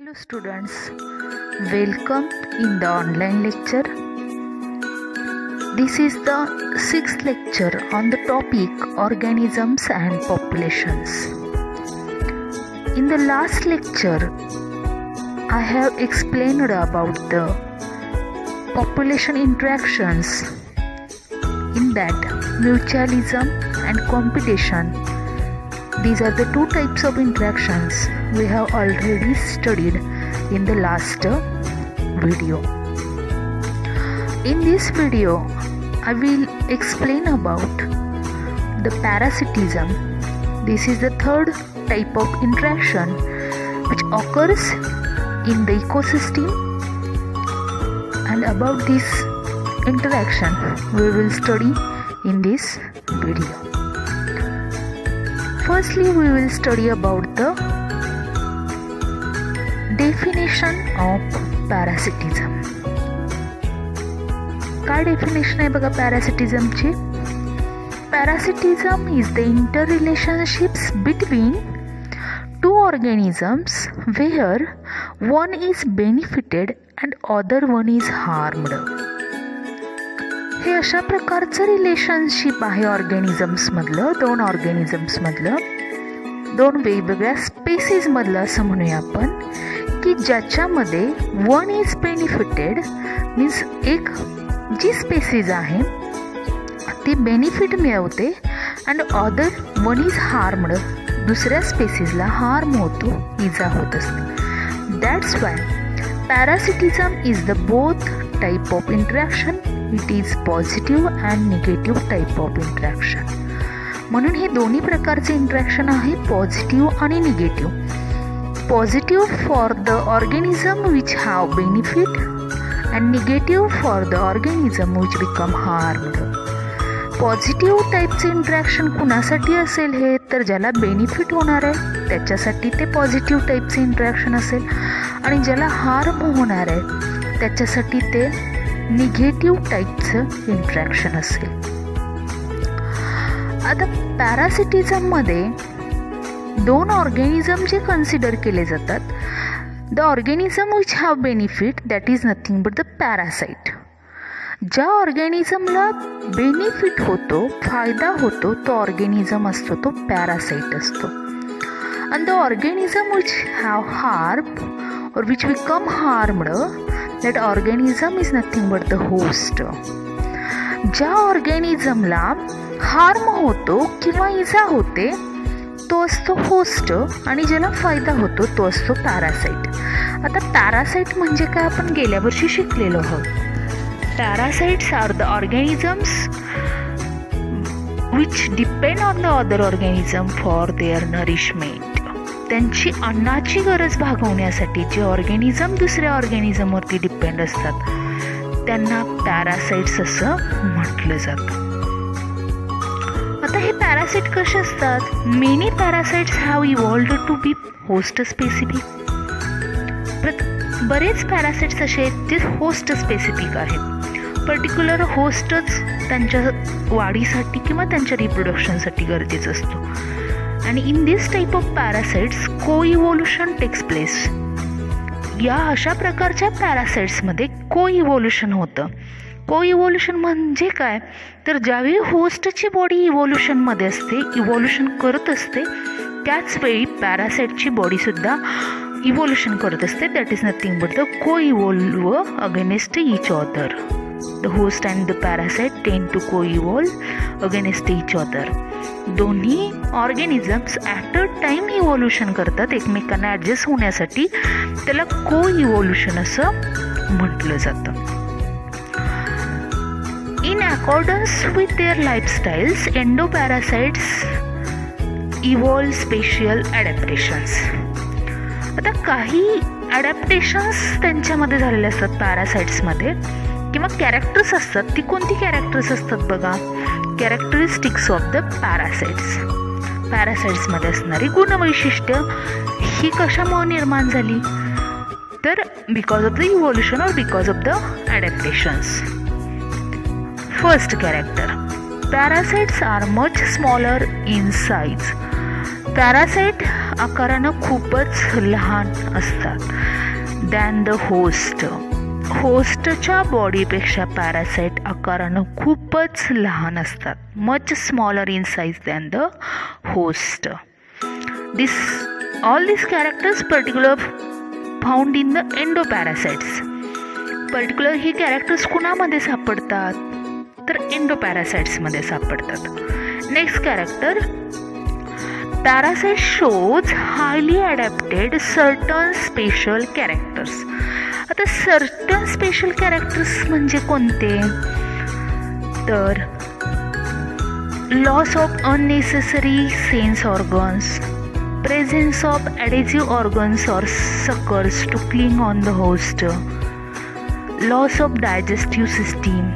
Hello students, welcome in the online lecture. This is the 6th lecture on the topic organisms and populations. In the last lecture, I have explained about the population interactions, in that mutualism and competition. These are the two types of interactions we have already studied in the last video. In this video, I will explain about the parasitism. This is the third type of interaction which occurs in the ecosystem, and about this interaction we will study in this video. Firstly, we will study about the definition of parasitism. काय definition आहे बघा पॅरासिटिझमची? Parasitism is the interrelationships between two organisms where one is benefited and other one is harmed. हे अशा प्रकारचं relationship आहे दोन ऑर्गॅनिझम्समधलं, दोन वेगवेगळ्या स्पेसीजमधलं असं म्हणूया आपण, की ज्याच्यामध्ये वन इज बेनिफिटेड मीन्स एक जी स्पेसीज आहे ती बेनिफिट मिळवते and other one is harmed, दुसऱ्या स्पेसीजला हार्म होतो, इजा होत असते. That's why parasitism is the both type of interaction. It is positive and negative type of interaction. म्हणून हे दोन्ही प्रकारचे इंटरॅक्शन आहे, पॉझिटिव्ह आणि negative. Positive for the organism which have benefit and negative for the organism which become harmed. Positive टाईपचे interaction कुणासाठी असेल हे तर ज्याला बेनिफिट होणार आहे त्याच्यासाठी ते पॉझिटिव्ह टाईपचे इंटरॅक्शन असेल, आणि ज्याला हार्म होणार आहे त्याच्यासाठी ते निगेटिव्ह टाईपचं इंटरॅक्शन असेल. आता पॅरासिटिझममध्ये दोन ऑर्गॅनिझम जे कन्सिडर केले जातात, the organism which have benefit that is nothing but the parasite. ज्या ऑर्गॅनिझमला बेनिफिट होतो, फायदा होतो, तो ऑर्गॅनिझम असतो, तो पॅरासाइट असतो. And the organism which have harm or which become harmed, that organism is nothing but the host. ज्या ऑर्गॅनिझमला harm होतो किंवा इजा होते तो असतो होस्ट, आणि ज्याला फायदा होतो तो असतो पॅरासाइट. आता पॅरासाइट म्हणजे काय आपण गेल्या वर्षी शिकलेलो आहोत. Parasites are the organisms which depend on the other organism for their nourishment. त्यांची अन्नाची गरज भागवण्यासाठी जे ऑर्गॅनिझम दुसऱ्या ऑर्गॅनिझमवरती डिपेंड असतात त्यांना पॅरासाइट्स असं म्हटलं जातं. आता हे पॅरासाइट कसे असतात? Many parasites have evolved to be host specific. बरेच पॅरासाइट्स असे आहेत जे होस्ट स्पेसिफिक आहेत. पर्टिक्युलर होस्टच त्यांच्या वाढीसाठी किंवा त्यांच्या रिप्रोडक्शनसाठी गरजेचं असतो. आणि in this type of parasites coevolution takes place. या अशा प्रकारच्या पॅरासाइट्समध्ये को इव्होल्युशन होतं. को इव्होल्युशन म्हणजे काय तर ज्यावेळी होस्टची बॉडी इव्होल्युशनमध्ये असते, इव्होल्युशन करत असते, त्याचवेळी पॅरासाइटची बॉडीसुद्धा इव्होल्युशन करत असते. That is nothing but the को evolve against each other. The host and the parasite tend to को इव्हॉल्व अगेन्स्ट इच अदर. दोन्ही organisms at a time evolution करतात एकमेकांना ॲडजस्ट होण्यासाठी. त्याला को इव्होल्युशन असं म्हटलं जातं. In accordance with their lifestyles endoparasites evolve special adaptations. आता काही ॲडॅप्टेशन्स त्यांच्यामध्ये झालेले असतात पॅरासाइट्समध्ये, किंवा कॅरेक्टर्स असतात. ती कोणती कॅरेक्टर्स असतात बघा? Characteristics of the parasites. पॅरासाइट्समध्ये असणारी गुणवैशिष्ट्य ही कशामुळे निर्माण झाली तर बिकॉज ऑफ द इव्होल्युशन और because of the adaptations. First character, parasites are much smaller in size. Parasite आकारानं खूपच लहान असतात दॅन द होस्ट. होस्टच्या बॉडीपेक्षा पॅरासाइट आकारानं खूपच लहान असतात, much smaller in size than the host. All these characters particular found in the endoparasaits. Particular ही कॅरेक्टर्स कुणामध्ये सापडतात तर एंडोपॅरासाइट्समध्ये सापडतात. Next character, parasite shows highly adapted certain special characters. आता सर्टन स्पेशल कॅरेक्टर्स म्हणजे कोणते तर loss of unnecessary sense organs, presence of adhesive organs or suckers to cling on the host, loss of digestive system.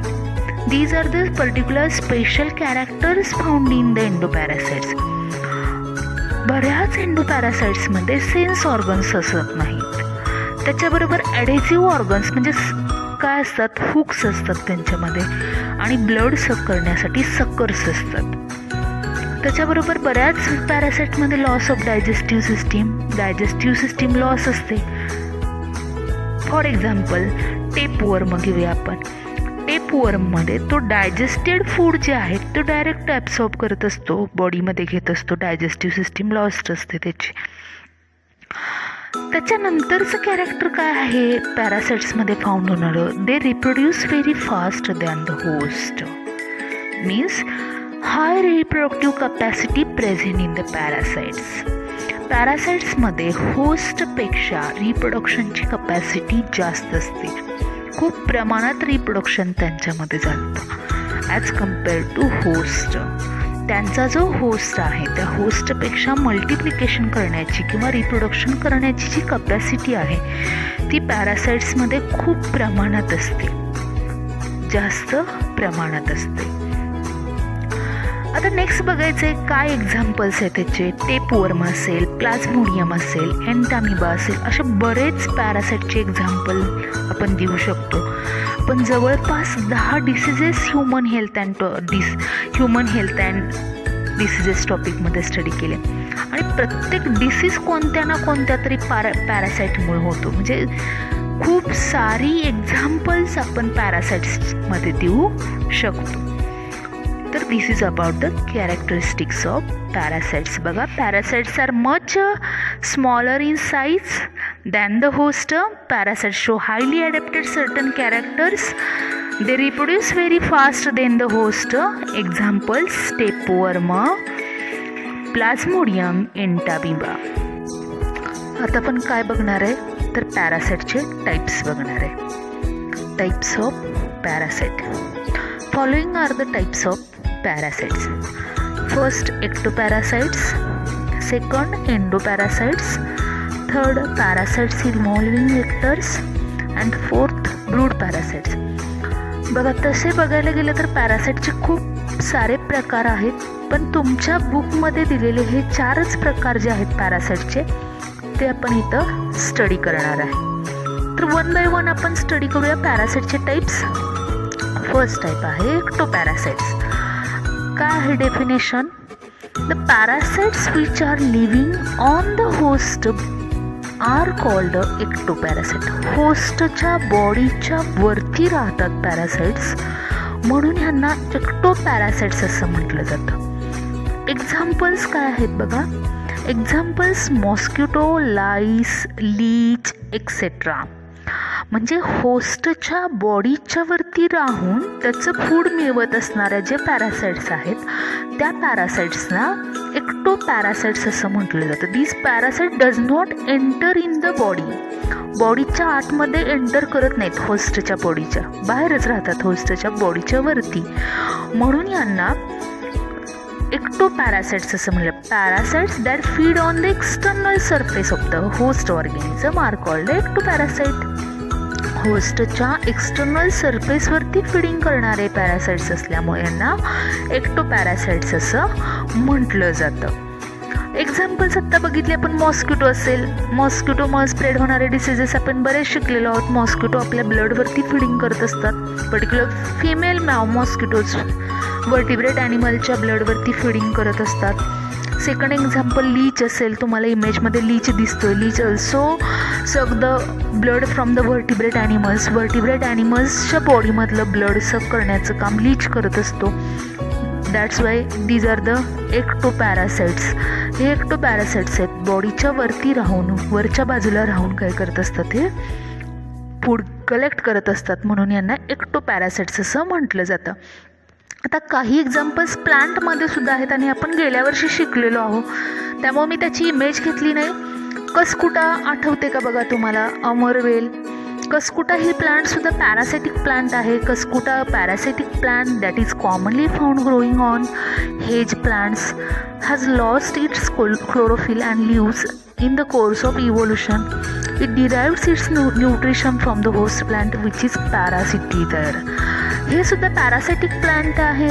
These are the particular special characters found in the endoparasites. बऱ्याच एंडोपॅरासाइट्समध्ये sense organs असत नाहीत. त्याच्याबरोबर ॲडेसिव्ह organs म्हणजे काय असतात, hooks असतात त्यांच्यामध्ये आणि ब्लड सक करण्यासाठी सकर्स असतात. त्याच्याबरोबर बऱ्याच पॅरासाइटमध्ये loss of digestive system loss असते. फॉर एक्झाम्पल टेपवर्म घेऊया आपण. टेपवर्ममध्ये तो डायजेस्टेड फूड जे आहे तो डायरेक्ट ॲब्सॉर्ब करत असतो, बॉडीमध्ये घेत असतो. डायजेस्टिव्ह सिस्टीम लॉस्ट असते त्याची. त्याच्यानंतरचं कॅरेक्टर काय आहे पॅरासाइट्समध्ये फाउंड होणारं, they reproduce very fast than the host. Means high reproductive capacity present in the parasites. पॅरासाइट्समध्ये होस्टपेक्षा रिप्रोडक्शनची कपॅसिटी जास्त असते. खूप प्रमाणात रिप्रोडक्शन त्यांच्यामध्ये चालतं ॲज कम्पेअर टू होस्ट. त्यांचा जो होस्ट आहे त्या होस्टपेक्षा मल्टिप्लिकेशन करण्याची किंवा रिप्रोडक्शन करण्याची जी कपॅसिटी आहे ती पॅरासाइट्समध्ये खूप प्रमाणात असते, जास्त प्रमाणात असते. आता नेक्स्ट बघायचं आहे काय एक्झाम्पल्स आहेत त्याचे. टेपवर्म असेल, प्लाझ्मोडियम असेल, एन्टामिबा असेल, असे बरेच पॅरासाइटचे एक्झाम्पल आपण देऊ शकतो. पण जवळपास 10 diseases human health and diseases टॉपिकमध्ये स्टडी केले आणि प्रत्येक डिसीज कोणत्या ना कोणत्या तरी पॅरासाइटमुळे होतो. म्हणजे खूप सारी एक्झाम्पल्स आपण पॅरासाइट्समध्ये देऊ शकतो. तर this is about the characteristics of parasites. बघा, parasites are much smaller in size than the host. Parasites show highly adapted certain characters. They reproduce very fast then the host. Examples tapeworm, plasmodium, entamoeba. आता आपण काय बघणार आहे तर पॅरासाइटचे types बघणार आहे. Types of parasite. Following are the types of parasites. First, ectoparasites. Second, endoparasites. Third, parasites involving vectors. And fourth, brood parasites. बघा, तसे बघायला गेलं तर पॅरासाइटचे खूप सारे प्रकार आहेत, पण तुमच्या बुकमध्ये दिलेले हे 4च प्रकार जे आहेत पॅरासाइटचे ते आपण इथं स्टडी करणार आहे. तर वन बाय वन आपण स्टडी करूया पॅरासाइटचे टाइप्स. फर्स्ट टाइप आहे एक्टोपॅरासाइट्स. काय आहे definition? The parasites which are living on the host are called ectoparasite. होस्टच्या बॉडीच्या वरती राहतात पॅरासाइट्स, म्हणून ह्यांना एक्टोपॅरासाइट्स असं म्हटलं जातं. एक्झाम्पल्स काय आहेत बघा. Examples mosquito, lice, leech etcetera. म्हणजे होस्टच्या बॉडीच्या वरती राहून त्याचं फूड मिळवत असणाऱ्या जे पॅरासाइट्स आहेत त्या पॅरासाइट्सना एक्टोपॅरासाइट्स असं म्हटलं जातं. This parasite does not enter in the body. बॉडीच्या आतमध्ये एंटर करत नाहीत, होस्टच्या बॉडीच्या बाहेरच राहतात, होस्टच्या बॉडीच्या वरती, म्हणून यांना एक्टोपॅरासाइट्स असं म्हणलं. Parasites that feed on the external surface of the host organism are called ectoparasite. होस्टच्या एक्सटर्नल सरफेसवरती फिडिंग करणारे पॅरासाइट्स असल्यामुळे यांना एक्टोपॅरासाइट्स असं म्हटलं जातं. एक्झाम्पल्स आत्ता बघितले आपण. मॉस्किटो असेल, मॉस्किटोमुळे स्प्रेड होणारे डिसीजेस आपण बरेच शिकलेलो आहोत. मॉस्किटो आपल्या ब्लडवरती फिडिंग करत असतात. पर्टिक्युलर फिमेल मॉस्किटोज वर्टिब्रेट ॲनिमलच्या ब्लडवरती फिडिंग करत असतात. सेकंड एक्झाम्पल लीच असेल, तुम्हाला इमेजमध्ये लीच दिसतोय. Leech also suck the blood from the vertebrate animals. Vertebrate ॲनिमल्सच्या बॉडीमधलं ब्लड सक करण्याचं काम लीच करत असतो. That's why these are the ectoparasites. हे एक्टोपॅरासाइट्स आहेत, बॉडीच्या वरती राहून, वरच्या बाजूला राहून काय करत असतात, हे फूड कलेक्ट करत असतात, म्हणून यांना एक्टोपॅरासाइट्स असं म्हटलं जातं. आता काही एक्झाम्पल्स प्लांटमध्ये सुद्धा आहेत आणि आपण गेल्या वर्षी शिकलेलो आहोत, त्यामुळे मी त्याची इमेज घेतली नाही. कसकुटा आठवते का बघा तुम्हाला, अमरवेल. कसकुटा ही प्लांटसुद्धा पॅरासायटिक प्लांट आहे. Cuscuta parasitic plant that is commonly found growing on hedge plants has lost its chlorophyll and lives in the course of evolution. It derives its nutrition from the host plant which is parasitoid. हे सुद्धा parasitic plant आहे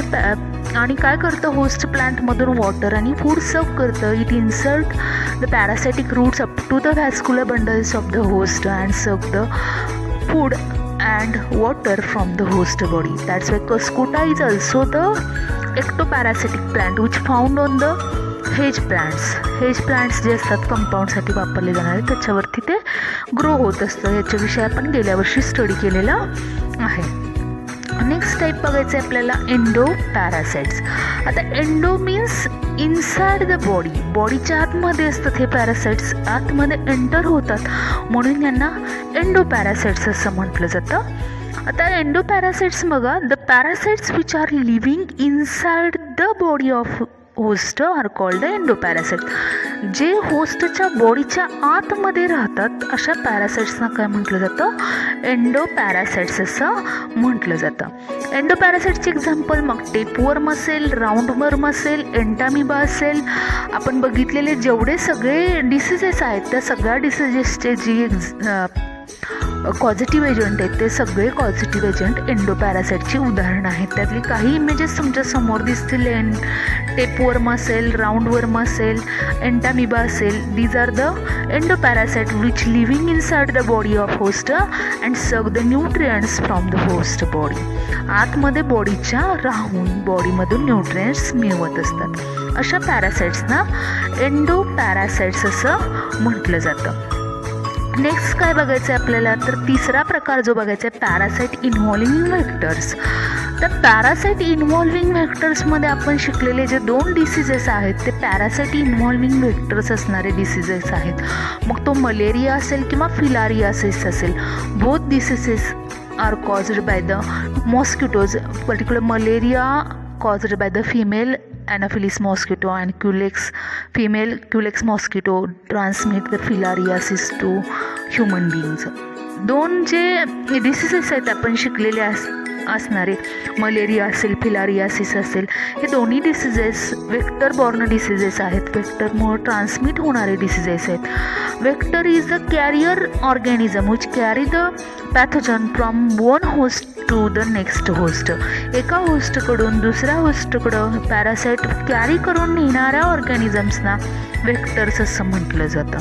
आणि काय करतं, host प्लांटमधून water आणि food सर्व करतं. It insert the parasitic roots up to the vascular bundles of the host and सर्व the food and water from the host body. That's why Cuscuta is also the ectoparasitic plant which found on the hedge plants. Hedge plants जे असतात कंपाऊंडसाठी वापरले जाणारे, त्याच्यावरती ते grow होत असतं. याच्याविषयी आपण गेल्या वर्षी स्टडी केलेला आहे. नेक्स्ट टाईप बघायचं आहे आपल्याला, एंडो पॅरासाइट्स. आता endo means inside the body. बॉडीच्या आतमध्ये असतात हे पॅरासाइट्स, आतमध्ये एंटर होतात, म्हणून यांना एंडो पॅरासाइट्स असं म्हटलं जातं. आता एंडो पॅरासाइट्स बघा, the parasites which are living inside the body of host are called endoparasite. जे होस्टच्या बॉडीच्या आतमध्ये राहतात अशा पॅरासाइट्सना काय म्हटलं जातं, एंडोपॅरासाइट्स असं म्हटलं जातं. एंडोपॅरासाइटचे एक्झाम्पल मग टेपवर्म असेल, राऊंडवर्म असेल, एंटामिबा असेल. आपण बघितलेले जेवढे सगळे डिसीजेस आहेत त्या सगळ्या डिसीजेसचे जी कॉझिटिव्ह एजंट आहेत ते सगळे कॉझिटिव्ह एजंट एंडोपॅरासाइटची उदाहरणं आहेत. त्यातली काही इमेजेस तुमच्या समोर दिसतील. टेपवर्म असेल, राऊंडवर्म असेल, एंटामिबा असेल. These are the endoparasite which living inside the body of host and सर्व the nutrients from the host body. आतमध्ये बॉडीच्या राहून बॉडीमधून न्यूट्रियंट्स मिळवत असतात. अशा पॅरासाइट्सना एंडोपॅरासाइट्स असं म्हटलं जातं. नेक्स्ट काय बघायचं आहे आपल्याला, तर तिसरा प्रकार जो बघायचा आहे, पॅरासाइट इन्व्हॉल्विंग व्हेक्टर्स. तर पॅरासाइट इन्व्हॉल्विंग व्हेक्टर्समध्ये आपण शिकलेले जे 2 डिसीजेस आहेत ते पॅरासाइट इन्व्हॉल्विंग व्हेक्टर्स असणारे डिसीजेस आहेत. मग तो मलेरिया असेल किंवा फिलारियासिस असेल. Both diseases are caused by the mosquitoes. Particular malaria caused by the female Anopheles mosquito and female Culex mosquito transmit the filariasis to human beings. 2 जे diseases आहेत आपण शिकलेले असणारे, मलेरिया असेल, फिलारियासिस असेल, हे दोन्ही डिसीजेस वेक्टर बॉर्न डिसीजेस आहेत. वेक्टरमुळे ट्रान्समिट होणारे डिसीजेस आहेत. Vector is the carrier organism which carry the pathogen from one host to the next host. एका होस्टकडून दुसऱ्या होस्टकडं पॅरासाइट कॅरी करून नेणाऱ्या ऑर्गॅनिझम्सना वेक्टर्स असं म्हटलं जातं.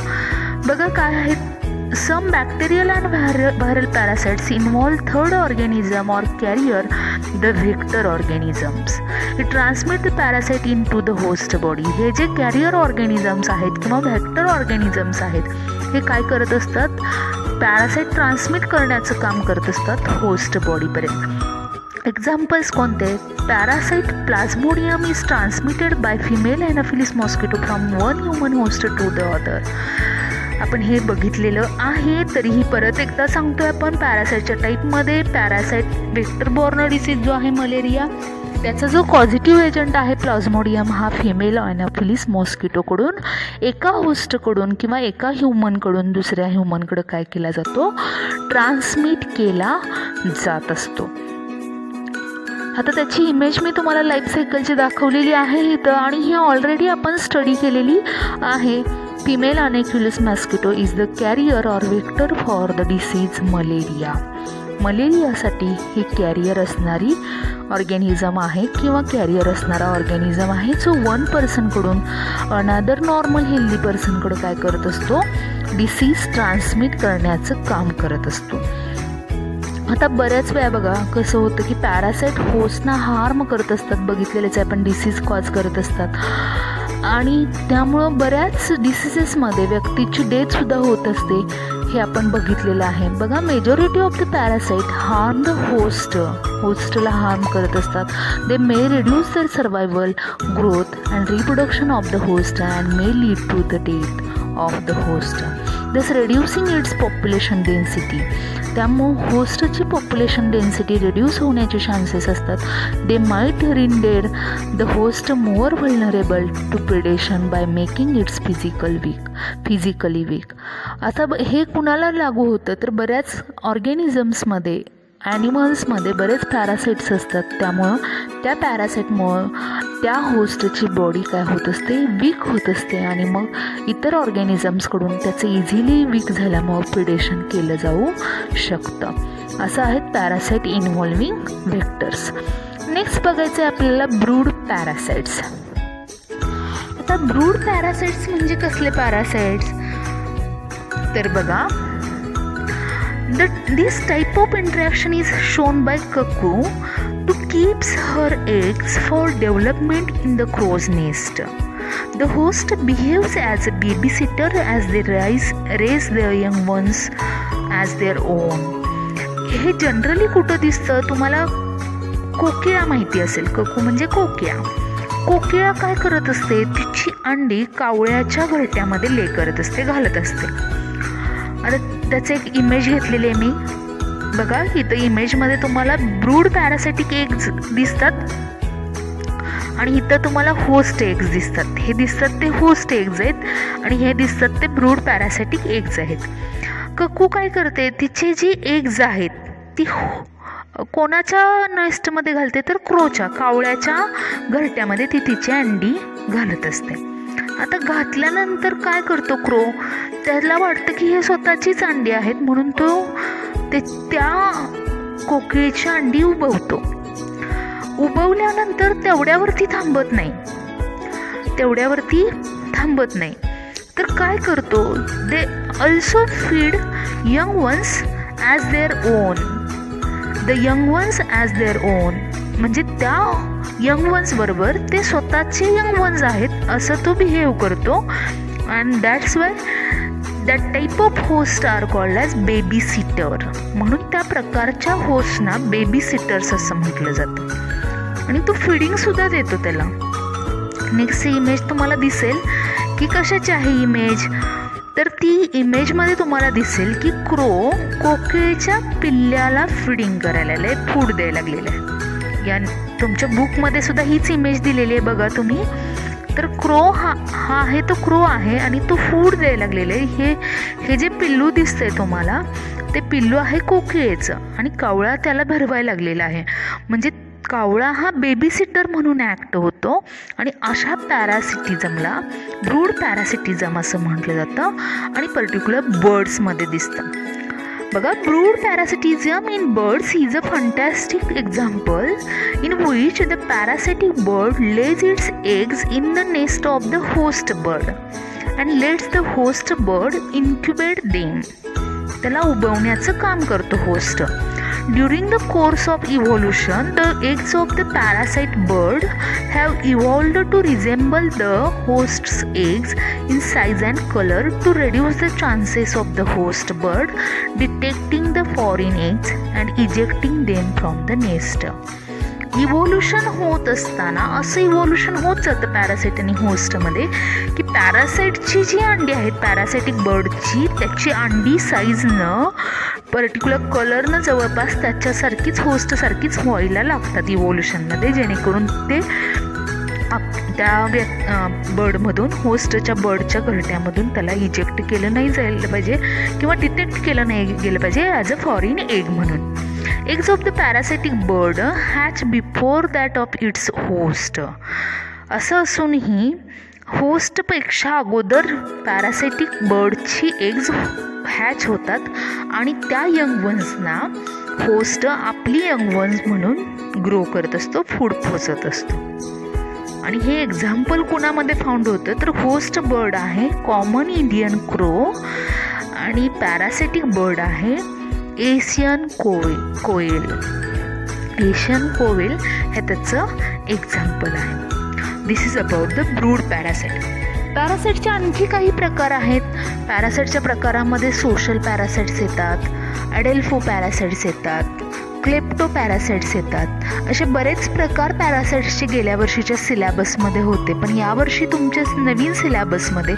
बघा काय आहेत, some bacterial and viral parasites involve third organism or carrier, the vector organisms. It transmit the parasite into the host body. हे जे कॅरियर ऑर्गॅनिझम्स आहेत किंवा व्हेक्टर ऑर्गॅनिझम्स आहेत हे काय करत असतात, पॅरासाइट ट्रान्समिट करण्याचं काम करत असतात होस्ट बॉडीपर्यंत. एक्झाम्पल्स कोणते, parasite Plasmodium is transmitted by female Anopheles mosquito from one human host to the other. आपण हे बघितलेलं आहे, तरीही परत एकदा सांगतोय आपण. पॅरासाइटच्या टाईपमध्ये पॅरासाइट वेक्टर बॉर्न डिसीज जो आहे मलेरिया, त्याचा जो पॉझिटिव्ह एजंट आहे प्लाझ्मोडियम, हा फिमेल एनाफिलिस मॉस्किटोकडून एका होस्टकडून किंवा एका ह्युमनकडून दुसऱ्या ह्युमनकडं काय केला जातो, ट्रान्समिट केला जात असतो. आता त्याची इमेज मी तुम्हाला लाईफ सायकलची दाखवलेली आहे इथं, आणि ही ऑलरेडी आपण स्टडी केलेली आहे. Female anopheles mosquito is the carrier or vector for the disease malaria. मलेरियासाठी ही कॅरियर असणारी ऑर्गॅनिझम आहे किंवा कॅरियर असणारा ऑर्गॅनिझम आहे, जो 1 पर्सनकडून अनदर नॉर्मल हेल्दी पर्सनकडं काय करत असतो, डिसीज ट्रान्समिट करण्याचं काम करत असतो. आता बऱ्याच वेळा बघा कसं होतं की पॅरासाइट होस्टना हार्म करत असतात, बघितलेलेच आपण, डिसीज कॉज करत असतात. आणि त्यामुळं बऱ्याच डिसिजेसमध्ये व्यक्तीची डेथसुद्धा होत असते, हे आपण बघितलेलं आहे. बघा, majority of the parasite harm the होस्टला हार्म करत असतात. They may reduce their survival, growth and reproduction of the host and may lead to the death of the host, thus reducing its population density. त्यामुळं होस्टची population density reduce होण्याचे chances असतात. They might render the host more vulnerable to predation by making its physically weak. आता हे कुणाला लागू होतं तर बऱ्याच ऑर्गॅनिझम्समध्ये, ॲनिमल्समध्ये बरेच पॅरासाइट्स असतात. त्यामुळं त्या पॅरासाइटमुळं त्या होस्टची बॉडी काय होत असते, वीक होत असते आणि मग इतर ऑर्गॅनिझम्सकडून त्याचं इझिली वीक झाल्यामुळं प्रिडेशन केलं जाऊ शकतं. असं आहेत पॅरासाइट इन्व्हॉल्विंग व्हेक्टर्स. नेक्स्ट बघायचं आहे आपल्याला ब्रूड पॅरासाइट्स. आता ब्रूड पॅरासाइट्स म्हणजे कसले पॅरासाइट्स तर बघा, this type of interaction is shown by cuckoo to keeps her eggs for development in the crow's nest. The host behaves as a babysitter as they raise their young ones as their own. हे generally कुठं दिसतं तुम्हाला? कोकिळा माहिती असेल. ककू म्हणजे कोकिळा. कोकिळा काय करत असते, तिची अंडी कावळ्याच्या घरट्यामध्ये ले करत असते, घालत असते. आता त्याचं एक इमेज घेतलेली आहे मी. बघा, इथं इमेजमध्ये तुम्हाला ब्रूड पॅरासाइटिक एग्ज दिसतात आणि इथं तुम्हाला होस्ट एग्ज दिसतात. हे दिसतात ते होस्ट एग्ज आहेत आणि हे दिसतात ते ब्रूड पॅरासाइटिक एग्ज आहेत. ककू काय करते, तिचे जी एग्ज आहेत ती कोणाच्या नेस्टमध्ये घालते तर क्रोच्या, कावळ्याच्या घरट्यामध्ये ती तिची अंडी घालत असते. आता घातल्यानंतर काय करतो क्रो, त्याला वाटतं की हे स्वतःचीच अंडी आहेत म्हणून तो त्या कोकिळीची अंडी उबवतो. उबवल्यानंतर तेवढ्यावरती थांबत नाही तर काय करतो, they also feed young ones as their own. म्हणजे त्या यंग वन्स बरोबर ते स्वतःचे यंग वन्स आहेत असं तो बिहेव करतो. And that's why that type of host are called as babysitter. म्हणून त्या प्रकारच्या होस्टना बेबी सिटर्स असं म्हटलं जातं. आणि तो फिडिंगसुद्धा देतो त्याला. नेक्स्ट इमेज तुम्हाला दिसेल की कशाची आहे इमेज, तर ती इमेजमध्ये तुम्हाला दिसेल की क्रो कोकिळेच्या पिल्ल्याला फिडिंग करायला लागले, फूड द्यायला लागलेलं आहे. या तुमच्या बुकमध्ये सुद्धा हीच इमेज दिलेली आहे बघा तुम्ही. तर क्रो हा आहे तो क्रो आहे आणि तो फूड द्यायला लागलेलं आहे. हे जे पिल्लू दिसतंय तुम्हाला ते पिल्लू आहे कोकिळेचं आणि कावळा त्याला भरवायला लागलेला आहे. म्हणजे कावळा हा बेबी सिटर म्हणून ॲक्ट होतो आणि अशा पॅरासिटिझमला ब्रूड पॅरासिटिझम असं म्हटलं जातं आणि पर्टिक्युलर बर्ड्समध्ये दिसतं. बघा, brood parasitism in birds is a fantastic example in which the parasitic bird Lay's it's eggs in the nest of the host bird and let's the host bird incubate them. त्याला उबवण्याचं काम करतो host. During the course of evolution, the eggs of the parasite bird have evolved to resemble the host's eggs in size and color to reduce the chances of the host bird detecting the foreign eggs and ejecting them from the nest. Evolution होत असताना असं evolution होत जातं parasite आणि होस्टमध्ये की पॅरासाईटची जी अंडी आहेत parasitic बर्डची, त्याची अंडी साईजनं पर्टिक्युलर कलरनं जवळपास त्याच्यासारखीच होस्टसारखीच व्हायला लागतात इव्होल्युशनमध्ये, जेणेकरून ते त्या बर्डमधून होस्टच्या बर्डच्या घरट्यामधून त्याला इजेक्ट केलं नाही जायला पाहिजे किंवा डिटेक्ट केलं नाही गेलं पाहिजे ॲज अ फॉरेन एग म्हणून. Eggs of the parasitic bird hatch before that of its host. असं असूनही होस्टपेक्षा अगोदर पॅरासायटिक बर्डची एग्ज हॅच होतात आणि त्या यंग वन्सना होस्ट आपली यंग वन्स म्हणून ग्रो करत असतो, फूड पोचत असतो. आणि हे एक्झाम्पल कुणामध्ये फाउंड होतं तर होस्ट बर्ड आहे कॉमन इंडियन क्रो आणि पॅरासायटिक बर्ड आहे एशियन कोयल. एशियन कोयल हे त्याचं एक्झाम्पल आहे. This is about the brood parasite. पॅरासाइटचे आणखी काही प्रकार आहेत. पॅरासाइटच्या प्रकारामध्ये सोशल पॅरासाइट्स येतात, ॲडेल्फो पॅरासाइट्स येतात, क्लेप्टो पॅरासाइट्स येतात. असे बरेच प्रकार पॅरासाइट्सचे गेल्या वर्षीच्या सिलॅबसमध्ये होते, पण यावर्षी तुमच्या नवीन सिलॅबसमध्ये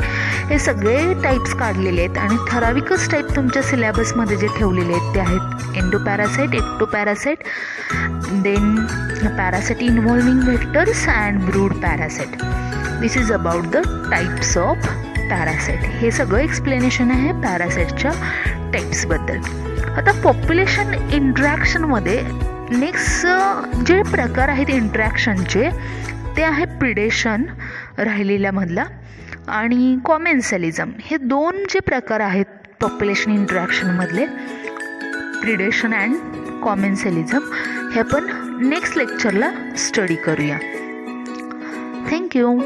हे सगळे टाईप्स काढलेले आहेत आणि ठराविकच टाईप तुमच्या सिलॅबसमध्ये जे ठेवलेले आहेत ते आहेत endoparasite, ectoparasite, then parasite involving vectors and brood parasite. This is about the types of parasite. हे सगळं एक्सप्लेनेशन आहे पॅरासाइटच्या टाईप्सबद्दल. आता पॉप्युलेशन इंट्रॅक्शनमध्ये नेक्स्ट जे प्रकार आहेत इंट्रॅक्शनचे ते आहे प्रिडेशन राहिलेल्यामधला आणि कॉमेन्सॅलिझम. हे दोन जे प्रकार आहेत पॉप्युलेशन इंट्रॅक्शनमधले, प्रिडेशन अँड कॉमेन्सॅलिझम, हे आपण नेक्स्ट लेक्चरला स्टडी करूया. थँक्यू.